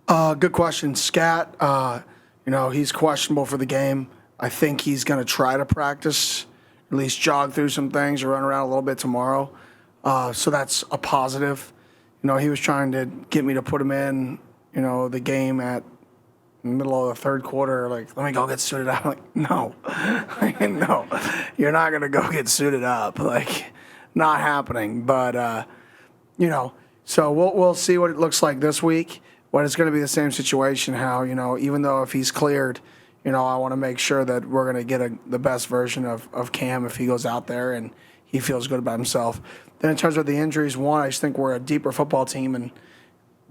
Good question. Scat, he's questionable for the game. I think he's going to try to practice, at least jog through some things or run around a little bit tomorrow. So that's a positive. He was trying to get me to put him in, the game at the middle of the third quarter. Like, let me go get suited up. I'm like, no, no, you're not going to go get suited up. Like, not happening. But, so we'll see what it looks like this week. But it's going to be the same situation. How even though if he's cleared, I want to make sure that we're going to get the best version of Cam if he goes out there and he feels good about himself. Then in terms of the injuries, one, I just think we're a deeper football team and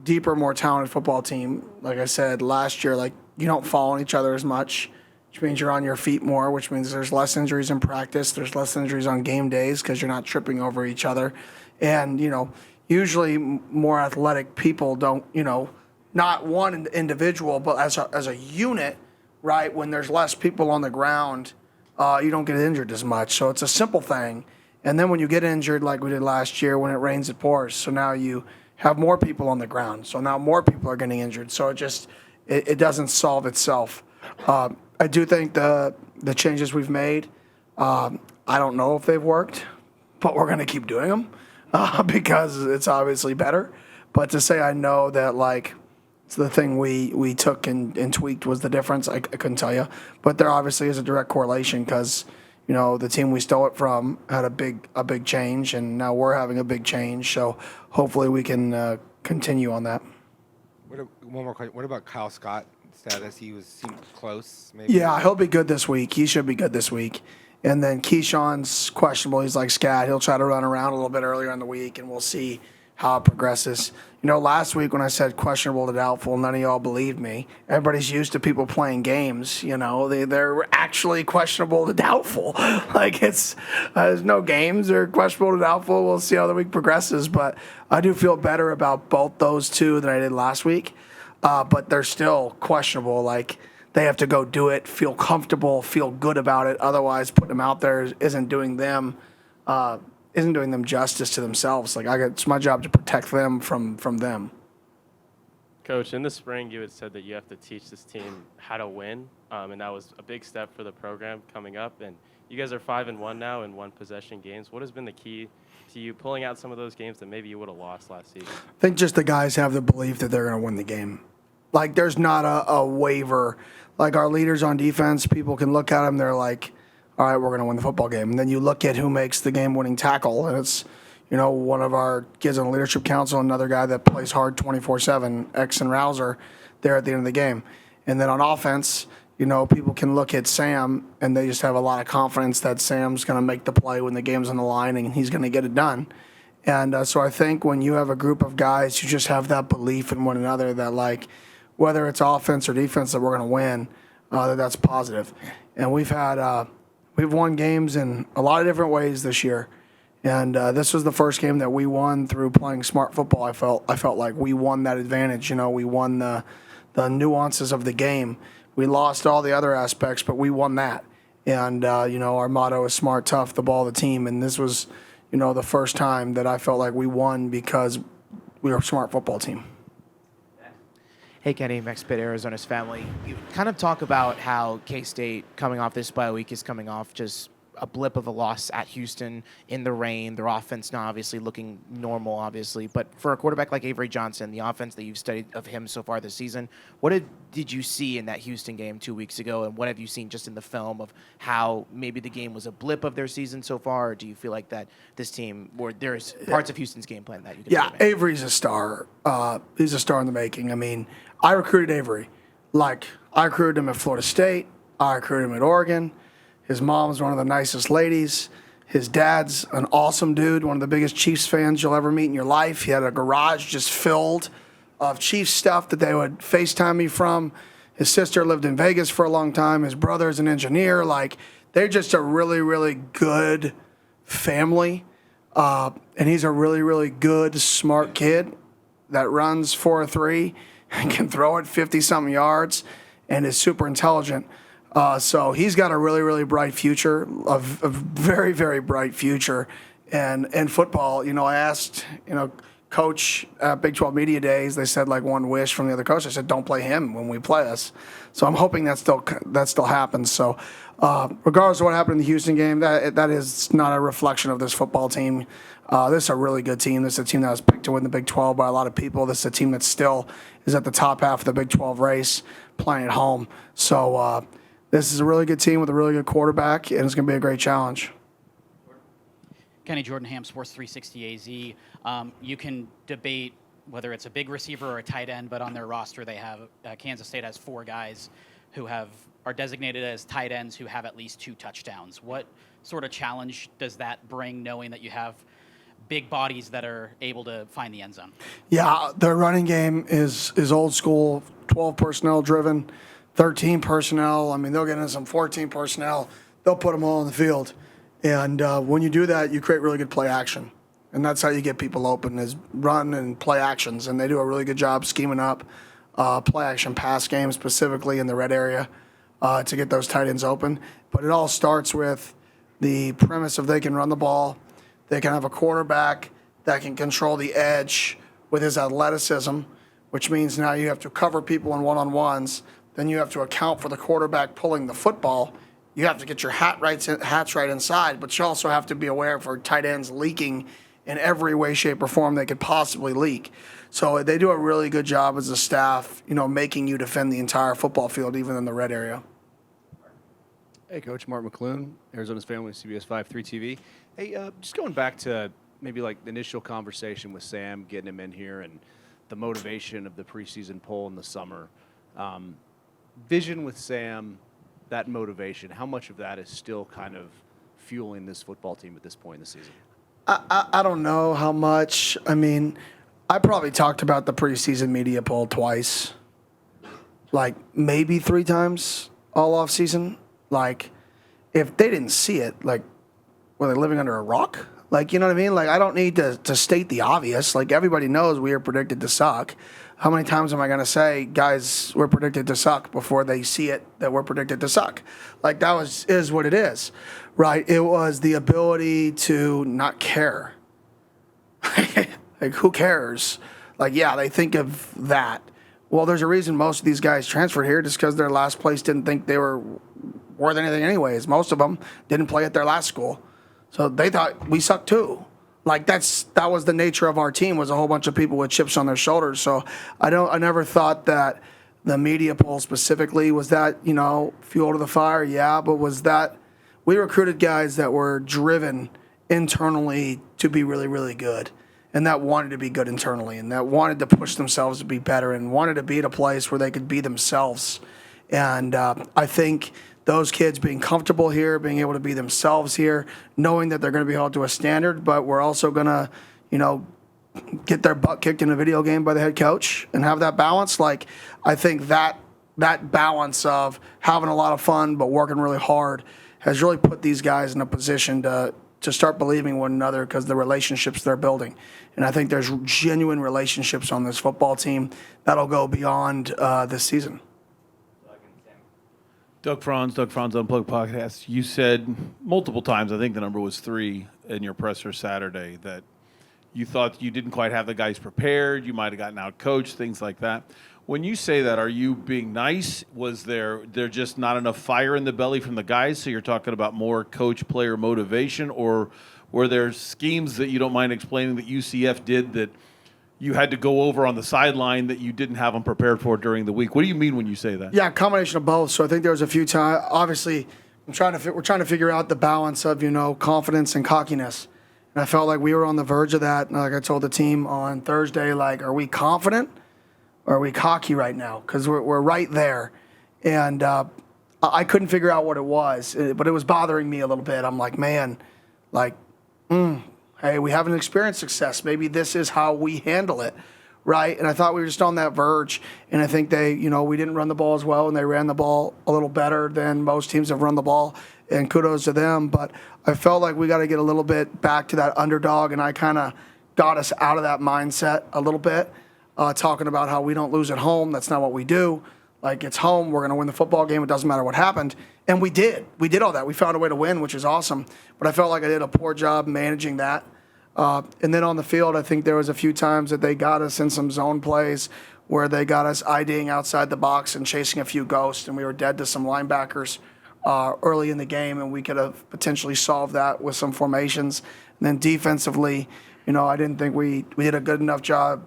deeper, more talented football team. Like I said last year, like you don't fall on each other as much, which means you're on your feet more, which means there's less injuries in practice. There's less injuries on game days because you're not tripping over each other. And, usually more athletic people don't, not one individual, but as a unit, right, when there's less people on the ground, you don't get injured as much. So it's a simple thing. And then when you get injured like we did last year, when it rains, it pours. So now you have more people on the ground. So now more people are getting injured. So it doesn't solve itself. I do think the changes we've made, I don't know if they've worked, but we're going to keep doing them because it's obviously better. But to say I know that, like, it's the thing we took and tweaked was the difference, I couldn't tell you. But there obviously is a direct correlation because, the team we stole it from had a big change, and now we're having a big change. So hopefully we can continue on that. One more question. What about Kyle Scott's status? He seemed close, maybe? Yeah, he'll be good this week. He should be good this week. And then Keyshawn's questionable. He's like Scat. He'll try to run around a little bit earlier in the week, and we'll see how it progresses. Last week when I said questionable to doubtful, none of y'all believed me. Everybody's used to people playing games. They're actually questionable to doubtful. Like there's no games. They're questionable to doubtful. We'll see how the week progresses. But I do feel better about both those two than I did last week. But they're still questionable. Like they have to go do it, feel comfortable, feel good about it. Otherwise, putting them out there isn't doing them justice to themselves. Like it's my job to protect them from them. Coach, in the spring, you had said that you have to teach this team how to win, and that was a big step for the program coming up. And you guys are 5-1 now in one-possession games. What has been the key to you pulling out some of those games that maybe you would have lost last season? I think just the guys have the belief that they're going to win the game. Like there's not a waiver. Like our leaders on defense, people can look at them. They're like, all right, we're going to win the football game. And then you look at who makes the game-winning tackle, and it's, one of our kids on the leadership council, another guy that plays hard 24/7, X and Rouser, there at the end of the game. And then on offense, people can look at Sam, and they just have a lot of confidence that Sam's going to make the play when the game's on the line, and he's going to get it done. And so I think when you have a group of guys who just have that belief in one another that, like, whether it's offense or defense that we're going to win, that's positive. And we've won games in a lot of different ways this year, and this was the first game that we won through playing smart football. I felt like we won that advantage. We won the nuances of the game. We lost all the other aspects, but we won that. And our motto is smart, tough, the ball, the team. And this was, the first time that I felt like we won because we were a smart football team. Hey, Kenny, Max Pitt, Arizona's family. You kind of talk about how K-State coming off this bye week is coming off just a blip of a loss at Houston in the rain. Their offense now obviously looking normal, obviously. But for a quarterback like Avery Johnson, the offense that you've studied of him so far this season, what did you see in that Houston game 2 weeks ago? And what have you seen just in the film of how maybe the game was a blip of their season so far? Or do you feel like that this team, or there's parts of Houston's game plan that you can Yeah, Avery's a star. He's a star in the making. I mean, I recruited Avery. Like, I recruited him at Florida State. I recruited him at Oregon. His mom's one of the nicest ladies. His dad's an awesome dude, one of the biggest Chiefs fans you'll ever meet in your life. He had a garage just filled of Chiefs stuff that they would FaceTime me from. His sister lived in Vegas for a long time. His brother's an engineer. Like, they're just a really, really good family. And he's a really, really good, smart kid that runs 4.3 and can throw it 50-something yards and is super intelligent. So he's got a really, really bright future, a very, very bright future. And in football, I asked, coach at Big 12 Media Days, they said like one wish from the other coach. I said, don't play him when we play us. So I'm hoping that still happens. So regardless of what happened in the Houston game, that is not a reflection of this football team. This is a really good team. This is a team that was picked to win the Big 12 by a lot of people. This is a team that still is at the top half of the Big 12 race, playing at home. So this is a really good team with a really good quarterback, and it's going to be a great challenge. Kenny Jordan, Ham Sports 360 AZ. You can debate whether it's a big receiver or a tight end, but on their roster they have Kansas State has 4 guys who are designated as tight ends who have at least 2 touchdowns. What sort of challenge does that bring, knowing that you have big bodies that are able to find the end zone? Yeah, their running game is old school, 12 personnel driven, 13 personnel. I mean, they'll get into some 14 personnel. They'll put them all on the field. And when you do that, you create really good play action. And that's how you get people open, is run and play actions. And they do a really good job scheming up play action pass games, specifically in the red area, to get those tight ends open. But it all starts with the premise of they can run the ball. They can have a quarterback that can control the edge with his athleticism, which means now you have to cover people in one-on-ones. Then you have to account for the quarterback pulling the football. You have to get your hats right inside, but you also have to be aware for tight ends leaking in every way, shape, or form they could possibly leak. So they do a really good job as a staff, making you defend the entire football field, even in the red area. Hey, Coach. Mark McClune, Arizona's Family, CBS 5-3 TV. Hey, just going back to maybe like the initial conversation with Sam, getting him in here, and the motivation of the preseason poll in the summer. Vision with Sam, that motivation, how much of that is still kind of fueling this football team at this point in the season? I don't know how much. I mean, I probably talked about the preseason media poll twice, like maybe 3 times all off season. Like, if they didn't see it, like, were they living under a rock? Like, you know what I mean? Like, I don't need to state the obvious. Like, everybody knows we are predicted to suck. How many times am I going to say, guys, we're predicted to suck before they see it that we're predicted to suck? Like, is what it is, right? It was the ability to not care. Like, who cares? Like, yeah, they think of that. Well, there's a reason most of these guys transferred here, just because their last place didn't think they were worth anything anyways. Most of them didn't play at their last school. So they thought we sucked too. Like, that was the nature of our team, was a whole bunch of people with chips on their shoulders. So I never thought that the media poll specifically was that, fuel to the fire. Yeah, but was that we recruited guys that were driven internally to be really, really good, and that wanted to be good internally, and that wanted to push themselves to be better, and wanted to be at a place where they could be themselves. And I think those kids being comfortable here, being able to be themselves here, knowing that they're going to be held to a standard, but we're also going to, get their butt kicked in a video game by the head coach and have that balance. Like, I think that balance of having a lot of fun but working really hard has really put these guys in a position to start believing one another, because the relationships they're building. And I think there's genuine relationships on this football team that'll go beyond this season. Doug Franz Unplugged Podcast. You said multiple times, I think the number was 3 in your presser Saturday, that you thought you didn't quite have the guys prepared, you might have gotten out coached, things like that. When you say that, are you being nice? Was there just not enough fire in the belly from the guys, so you're talking about more coach-player motivation? Or were there schemes that you don't mind explaining that UCF did that you had to go over on the sideline that you didn't have them prepared for during the week? What do you mean when you say that? Yeah, a combination of both. So I think there was a few times. Obviously, we're trying to figure out the balance of confidence and cockiness, and I felt like we were on the verge of that. Like I told the team on Thursday, like, are we confident or are we cocky right now? Because we're right there, and I couldn't figure out what it was, but it was bothering me a little bit. I'm like, man, like, hey, we haven't experienced success. Maybe this is how we handle it, right? And I thought we were just on that verge. And I think we didn't run the ball as well, and they ran the ball a little better than most teams have run the ball, and kudos to them. But I felt like we got to get a little bit back to that underdog, and I kind of got us out of that mindset a little bit, talking about how we don't lose at home. That's not what we do. Like, it's home. We're going to win the football game. It doesn't matter what happened. And we did. We did all that. We found a way to win, which is awesome. But I felt like I did a poor job managing that. And then on the field, I think there was a few times that they got us in some zone plays where they got us IDing outside the box and chasing a few ghosts, and we were dead to some linebackers early in the game, and we could have potentially solved that with some formations. And then defensively, I didn't think we did a good enough job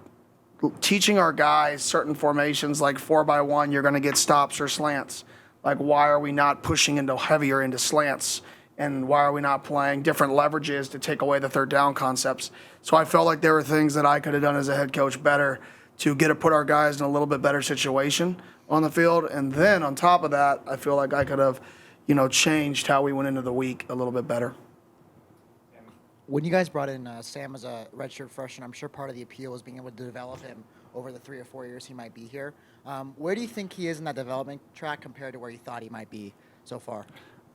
teaching our guys certain formations, like 4x1, you're going to get stops or slants. Like, why are we not pushing heavier into slants? And why are we not playing different leverages to take away the third down concepts? So I felt like there were things that I could have done as a head coach better to put our guys in a little bit better situation on the field. And then on top of that, I feel like I could have, changed how we went into the week a little bit better. When you guys brought in Sam as a redshirt freshman, I'm sure part of the appeal was being able to develop him over the 3 or 4 years he might be here. Where do you think he is in that development track compared to where you thought he might be so far?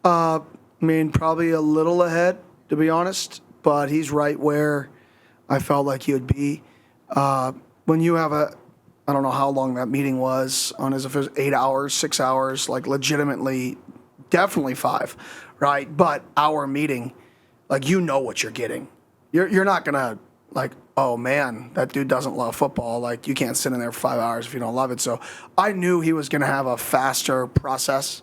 Probably a little ahead, to be honest, but he's right where I felt like he would be. When you have I don't know how long that meeting was on his official, 8 hours, 6 hours, like legitimately, definitely 5, right? But our meeting, like, what you're getting. You're not going to, like, oh, man, that dude doesn't love football. Like, you can't sit in there for 5 hours if you don't love it. So I knew he was going to have a faster process,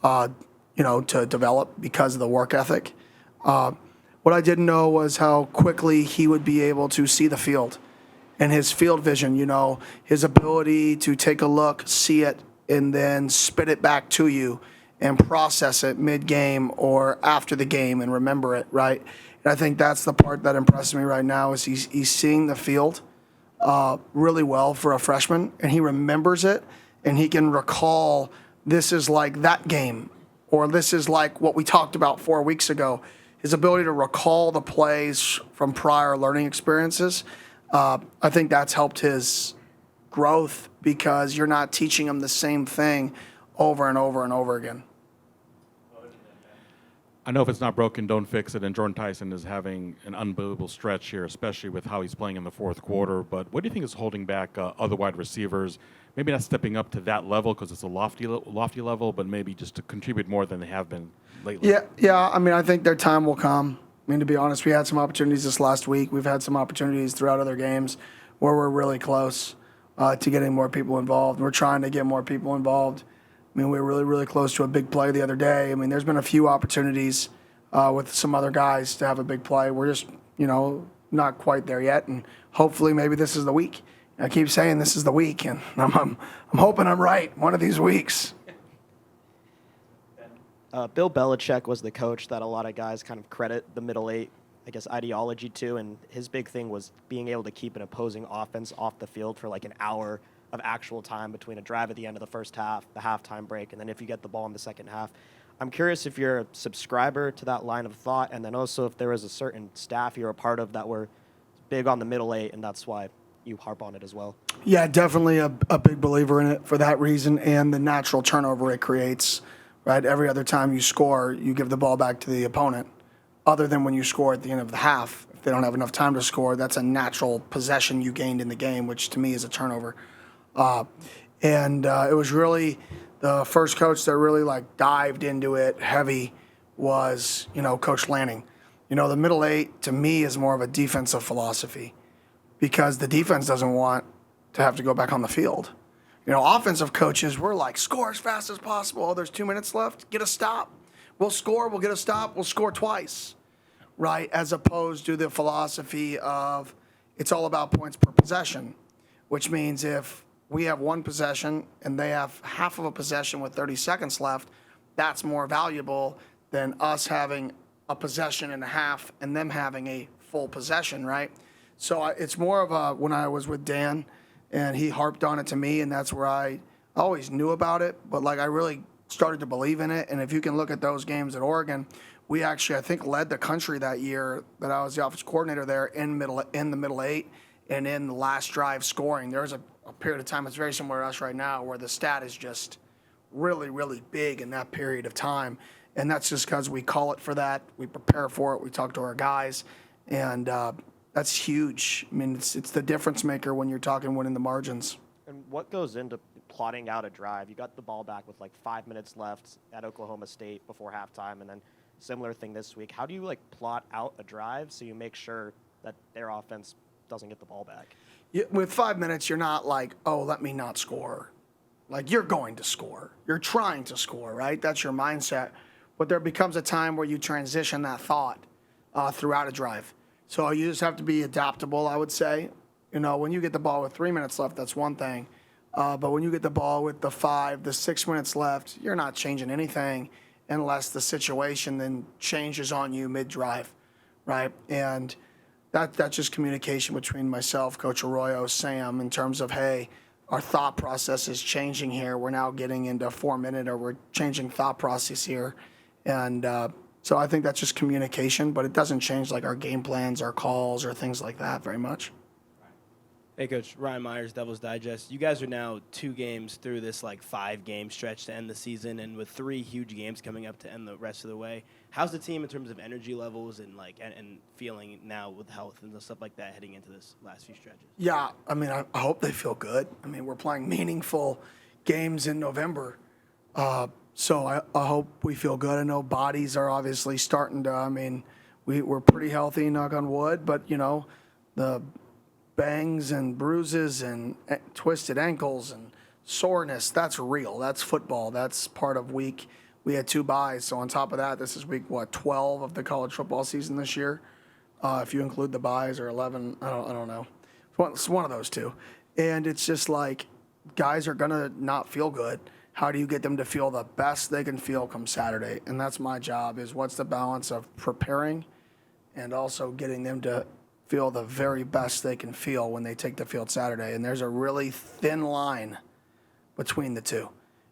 to develop because of the work ethic. What I didn't know was how quickly he would be able to see the field and his field vision, his ability to take a look, see it, and then spit it back to you and process it mid-game or after the game and remember it, right? And I think that's the part that impresses me right now is he's seeing the field really well for a freshman, and he remembers it, and he can recall this is like that game, or this is like what we talked about 4 weeks ago. His ability to recall the plays from prior learning experiences, I think that's helped his growth because you're not teaching him the same thing over and over and over again. I know if it's not broken, don't fix it. And Jordan Tyson is having an unbelievable stretch here, especially with how he's playing in the fourth quarter. But what do you think is holding back other wide receivers? Maybe not stepping up to that level because it's a lofty level, but maybe just to contribute more than they have been lately. Yeah. I think their time will come. To be honest, we had some opportunities this last week. We've had some opportunities throughout other games where we're really close to getting more people involved. We're trying to get more people involved. We were really, really close to a big play the other day. There's been a few opportunities with some other guys to have a big play. We're just, not quite there yet, and hopefully maybe this is the week. I keep saying this is the week, and I'm hoping I'm right one of these weeks. Bill Belichick was the coach that a lot of guys kind of credit the middle eight, ideology to, and his big thing was being able to keep an opposing offense off the field for like an hour of actual time between a drive at the end of the first half, the halftime break, and then if you get the ball in the second half. I'm curious if you're a subscriber to that line of thought, and then also if there was a certain staff you're a part of that were big on the middle eight, and that's why you harp on it as well. Yeah, definitely a big believer in it for that reason and the natural turnover it creates, right? Every other time you score, you give the ball back to the opponent, other than when you score at the end of the half. If they don't have enough time to score, that's a natural possession you gained in the game, which to me is a turnover. It was really the first coach that really dived into it heavy was, Coach Lanning. The middle eight to me is more of a defensive philosophy because the defense doesn't want to have to go back on the field. Offensive coaches, we're like, score as fast as possible. Oh, there's 2 minutes left. Get a stop. We'll score. We'll get a stop. We'll score twice, right? As opposed to the philosophy of it's all about points per possession, which means if we have one possession and they have half of a possession with 30 seconds left, that's more valuable than us having a possession and a half and them having a full possession, right? So it's more of a, when I was with Dan and he harped on it to me, and that's where I always knew about it, but I really started to believe in it. And if you can look at those games at Oregon, we actually, I think, led the country that year that I was the offensive coordinator there in the middle eight and in the last drive scoring. There was a period of time, it's very similar to us right now, where the stat is just really, really big in that period of time. And that's just because we call it for that. We prepare for it. We talk to our guys. And that's huge. It's the difference maker when you're talking winning the margins. And what goes into plotting out a drive? You got the ball back with 5 minutes left at Oklahoma State before halftime, and then similar thing this week. How do you plot out a drive so you make sure that their offense doesn't get the ball back. With 5 minutes, you're not like, oh, let me not score. Like, you're going to score. You're trying to score, right? That's your mindset. But there becomes a time where you transition that thought throughout a drive. So you just have to be adaptable, I would say. You know, when you get the ball with 3 minutes left, that's one thing. But when you get the ball with the 6 minutes left, you're not changing anything unless the situation then changes on you mid-drive, right? And that's just communication between myself, Coach Arroyo, Sam, in terms of, hey, our thought process is changing here. We're now getting into 4 minute, or we're changing thought process here. And so I think that's just communication, but it doesn't change like our game plans, our calls, or things like that very much. Hey, Coach. Ryan Myers, Devil's Digest. You guys are now 2 games through this, 5-game stretch to end the season, and with 3 huge games coming up to end the rest of the way. How's the team in terms of energy levels and and feeling now with health and stuff like that heading into this last few stretches? Yeah, I mean, I hope they feel good. I mean, we're playing meaningful games in November. So I hope we feel good. I know bodies are obviously starting to, I mean, we're pretty healthy, knock on wood, but, you know, the bangs and bruises and twisted ankles and soreness, that's real. That's football. That's part of week. We had 2 byes. So on top of that, this is week, 12 of the college football season this year. If you include the byes, or 11, I don't know. It's one of those 2. And it's just like guys are going to not feel good. How do you get them to feel the best they can feel come Saturday? And that's my job, is what's the balance of preparing and also getting them to feel the very best they can feel when they take the field Saturday. And there's a really thin line between the 2.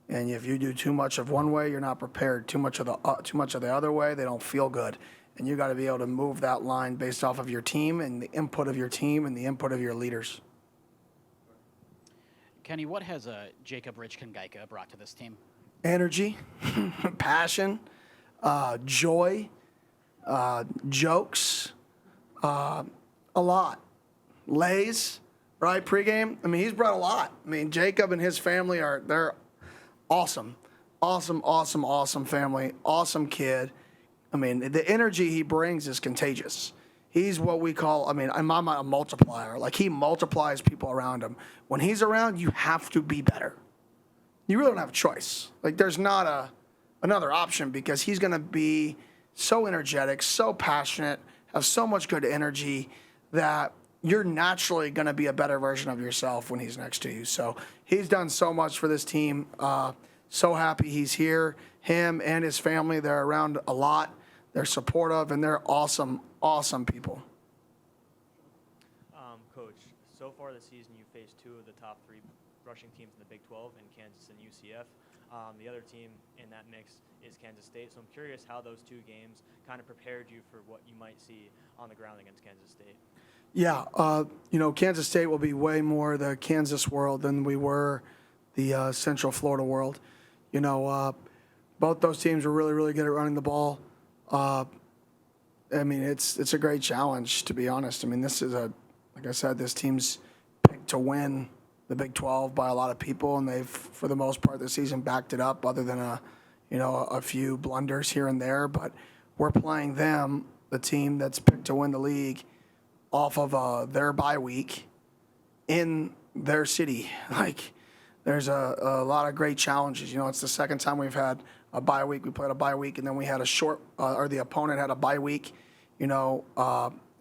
And if you do too much of one way, you're not prepared. Too much of the other way, they don't feel good. And you got to be able to move that line based off of your team and the input of your team and the input of your leaders. Kenny, what has Jacob Richkin-Geika brought to this team? Energy, passion, joy, jokes, a lot. Lays, right, pregame. I mean, he's brought a lot. I mean, Jacob and his family they're awesome. Awesome family. Awesome kid. I mean, the energy he brings is contagious. He's what we call, I mean, I'm a multiplier. Like, he multiplies people around him. When he's around, you have to be better. You really don't have a choice. Like, there's not another option, because he's going to be so energetic, so passionate, have so much good energy that you're naturally going to be a better version of yourself when he's next to you. So he's done so much for this team. So happy he's here. Him and his family, they're around a lot. They're supportive, and they're awesome people. Coach, so far this season you faced 2 of the top 3 rushing teams in the Big 12 in Kansas and UCF. The other team in that mix is Kansas State. So I'm curious how those 2 games kind of prepared you for what you might see on the ground against Kansas State. Yeah, you know, Kansas State will be way more the Kansas world than we were the Central Florida world. You know, both those teams are really, really good at running the ball. I mean, it's a great challenge, to be honest. I mean, like I said, this team's picked to win the Big 12 by a lot of people, and they've, for the most part, this season backed it up, other than a few blunders here and there. But we're playing them, the team that's picked to win the league, off of their bye week in their city. Like, there's a lot of great challenges. You know, it's the second time we've had a bye week. We played a bye week, and then we had a short, or the opponent had a bye week, you know,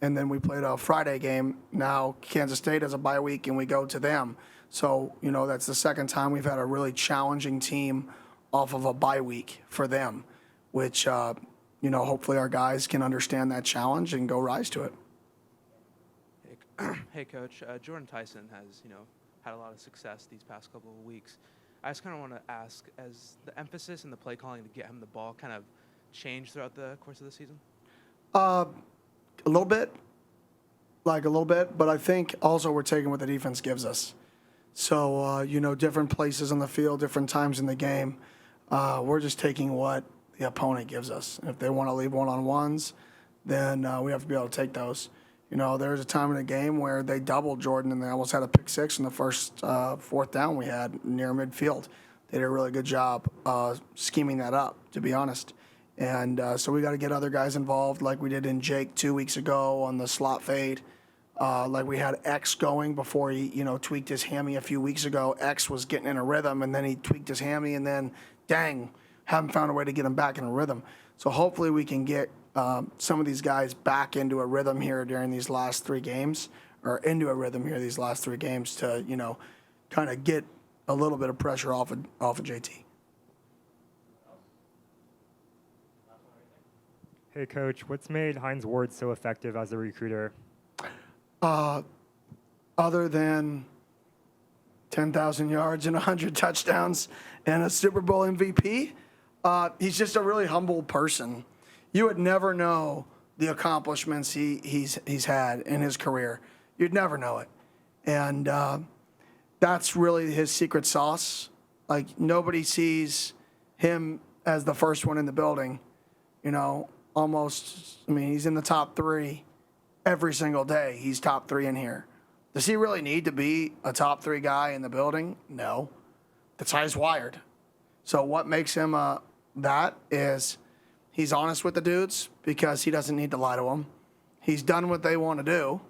and then we played a Friday game. Now Kansas State has a bye week, and we go to them. So, you know, that's the second time we've had a really challenging team off of a bye week for them, which, you know, hopefully our guys can understand that challenge and go rise to it. Hey, Coach. Jordan Tyson has, had a lot of success these past couple of weeks. I just kind of want to ask, as the emphasis and the play calling to get him the ball kind of changed throughout the course of the season? A little bit, but I think also we're taking what the defense gives us. So, different places on the field, different times in the game. We're just taking what the opponent gives us. If they want to leave one-on-ones, then we have to be able to take those. You know, there was a time in the game where they doubled Jordan, and they almost had a pick six in the first fourth down we had near midfield. They did a really good job scheming that up, to be honest. And so we got to get other guys involved, like we did in Jake 2 weeks ago on the slot fade. Like we had X going before he, tweaked his hammy a few weeks ago. X was getting in a rhythm, and then he tweaked his hammy, and then, dang, haven't found a way to get him back in a rhythm. So hopefully we can get some of these guys back into a rhythm here during these last 3 games, or into a rhythm here these last 3 games to, kind of get a little bit of pressure off of JT. Hey, Coach, what's made Hines Ward so effective as a recruiter? Other than 10,000 yards and 100 touchdowns and a Super Bowl MVP, he's just a really humble person. You would never know the accomplishments he's had in his career. You'd never know it. And that's really his secret sauce. Like, nobody sees him as the first one in the building, almost. I mean, he's in the top 3 every single day. He's top 3 in here. Does he really need to be a top 3 guy in the building? No. That's how he's wired. So what makes him that is he's honest with the dudes because he doesn't need to lie to them. He's done what they want to do,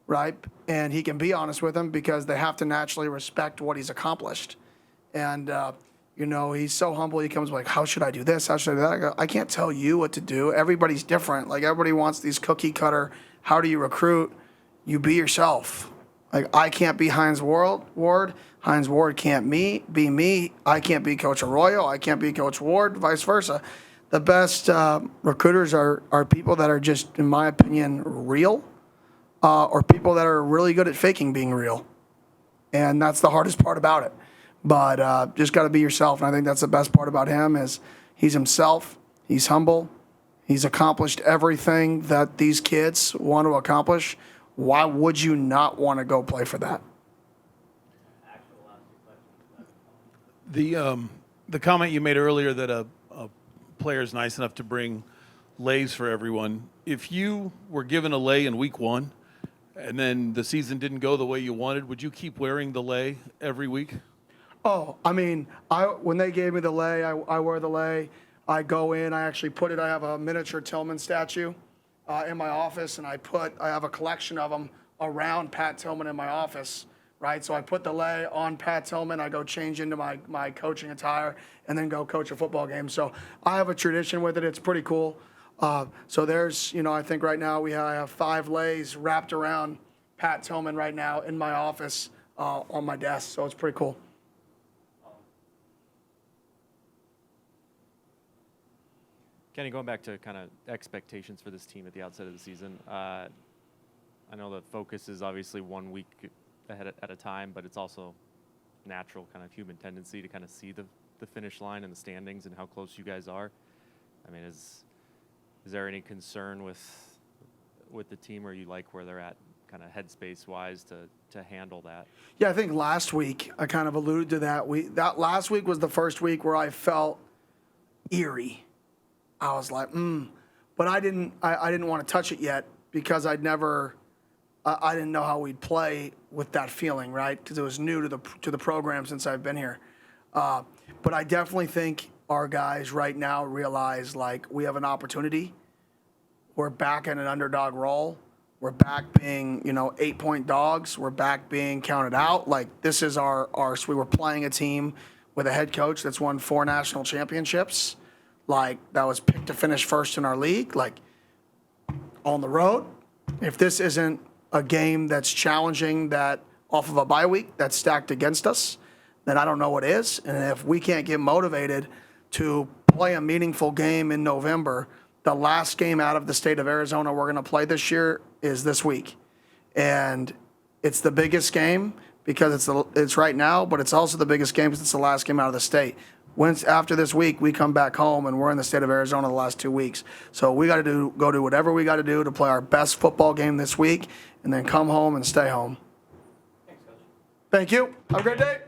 right? And he can be honest with them because they have to naturally respect what he's accomplished. And, he's so humble. He comes like, how should I do this? How should I do that? I go, I can't tell you what to do. Everybody's different. Like, everybody wants these cookie cutter. How do you recruit? You be yourself. Like, I can't be Hines Ward. Hines Ward can't be me. I can't be Coach Arroyo. I can't be Coach Ward, vice versa. The best recruiters are people that are just, in my opinion, real, or people that are really good at faking being real. And that's the hardest part about it. But just got to be yourself. And I think that's the best part about him is he's himself. He's humble. He's accomplished everything that these kids want to accomplish. Why would you not want to go play for that? The comment you made earlier that a player is nice enough to bring lays for everyone. If you were given a lay in week 1 and then the season didn't go the way you wanted, would you keep wearing the lay every week? Oh, I mean, when they gave me the lay, I wear the lay. I go in, I actually put it, I have a miniature Tillman statue in my office, and I have a collection of them around Pat Tillman in my office, right? So I put the lay on Pat Tillman, I go change into my coaching attire, and then go coach a football game. So I have a tradition with it. It's pretty cool. So there's, I think right now I have 5 lays wrapped around Pat Tillman right now in my office on my desk. So it's pretty cool. Kenny, going back to kind of expectations for this team at the outset of the season, I know the focus is obviously 1 week ahead at a time, but it's also natural kind of human tendency to kind of see the finish line and the standings and how close you guys are. I mean, is there any concern with the team, or you like where they're at kind of headspace wise to handle that? Yeah, I think last week I kind of alluded to that. That last week was the first week where I felt eerie. I was like, but I didn't want to touch it yet because I didn't know how we'd play with that feeling, right? Because it was new to the program since I've been here. But I definitely think our guys right now realize like we have an opportunity. We're back in an underdog role. We're back being 8-point dogs. We're back being counted out. Like this is our we were playing a team with a head coach that's won 4 national championships. Like, that was picked to finish first in our league, like, on the road. If this isn't a game that's challenging, that off of a bye week, that's stacked against us, then I don't know what is. And if we can't get motivated to play a meaningful game in November, the last game out of the state of Arizona we're going to play this year is this week. And it's the biggest game because it's right now, but it's also the biggest game because it's the last game out of the state. Once after this week, we come back home and we're in the state of Arizona the last 2 weeks. So we got to go do whatever we got to do to play our best football game this week and then come home and stay home. Thanks, Coach. Thank you. Have a great day.